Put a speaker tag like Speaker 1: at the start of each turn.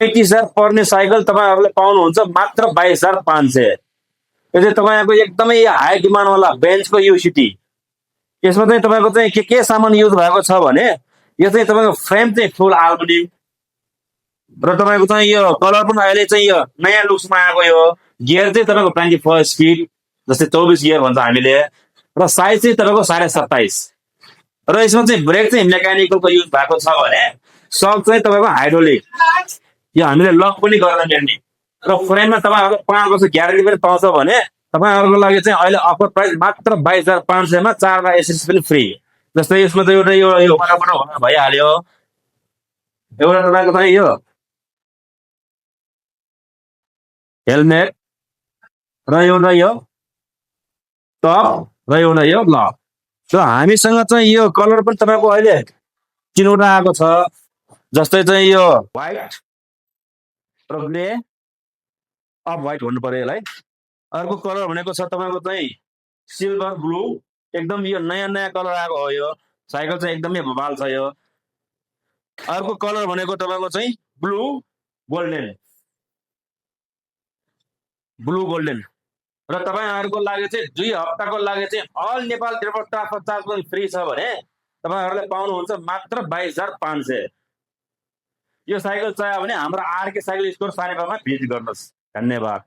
Speaker 1: 35,000 पर्ने साइकल तपाईँहरूले पाउनुहुन्छ मात्र 22,500। यो चाहिँ तपाईँको एकदमै हाई डिमान्डवाला बेन्चको युसिटी। यसमा चाहिँ तपाईँको चाहिँ के सामान युज भएको छ भने यो चाहिँ तपाईँको फ्रेम चाहिँ फुल एल्युमिनियम र तपाईँको चाहिँ यो कलर पनि अहिले चाहिँ यो नयाँ लुक्समा आएको। यो गियर चाहिँ तपाईँको 24 स्पिड, जस्तै 24 गियर भन्छ हामीले, र साइज चाहिँ तपाईँको 27.5। र यसमा चाहिँ ब्रेक चाहिँ मेकानिकलको युज भएको छ भने सब चाहिँ तपाईँको हाइड्रोलिक, यो हामीले लक पनि गर्न मिल्ने। र फ्रेममा तपाईँहरूको 5 वर्ष ग्यारेन्टी पनि पाउँछ भने तपाईँहरूको लागि चाहिँ अहिले अफर प्राइस मात्र 22,500 मा 4 एसेसरिज पनि फ्री। जस्तै यसमा चाहिँ एउटा यो भइहाल्यो, एउटा तपाईँको चाहिँ यो हेलमेट र एउटा यो टप र एउटा यो ग्लभ। र हामीसँग चाहिँ यो कलर पनि तपाईँको अहिले 3वटा आएको छ, जस्तै चाहिँ यो व्हाइट र ग्रे, अफ व्हाइट भन्नु पर्यो यसलाई। अर्को कलर भनेको छ तपाईँको चाहिँ सिल्भर ब्लू, एकदम यो नयाँ कलर आएको हो। यो साइकल चाहिँ एकदमै भवाल छ यो। अर्को कलर भनेको तपाईँको चाहिँ ब्लू गोल्डन, र तपाईँहरूको लागि चाहिँ 2 हप्ताको लागि चाहिँ अल नेपाल ट्रान्सपोर्ट चार्ज पनि फ्री छ भने तपाईँहरूले पाउनुहुन्छ मात्र 22,500। यो साइकल चाहियो भने हाम्रो आरके साइकल स्टोर सानेपामा भिजिट गर्नुहोस्। धन्यवाद।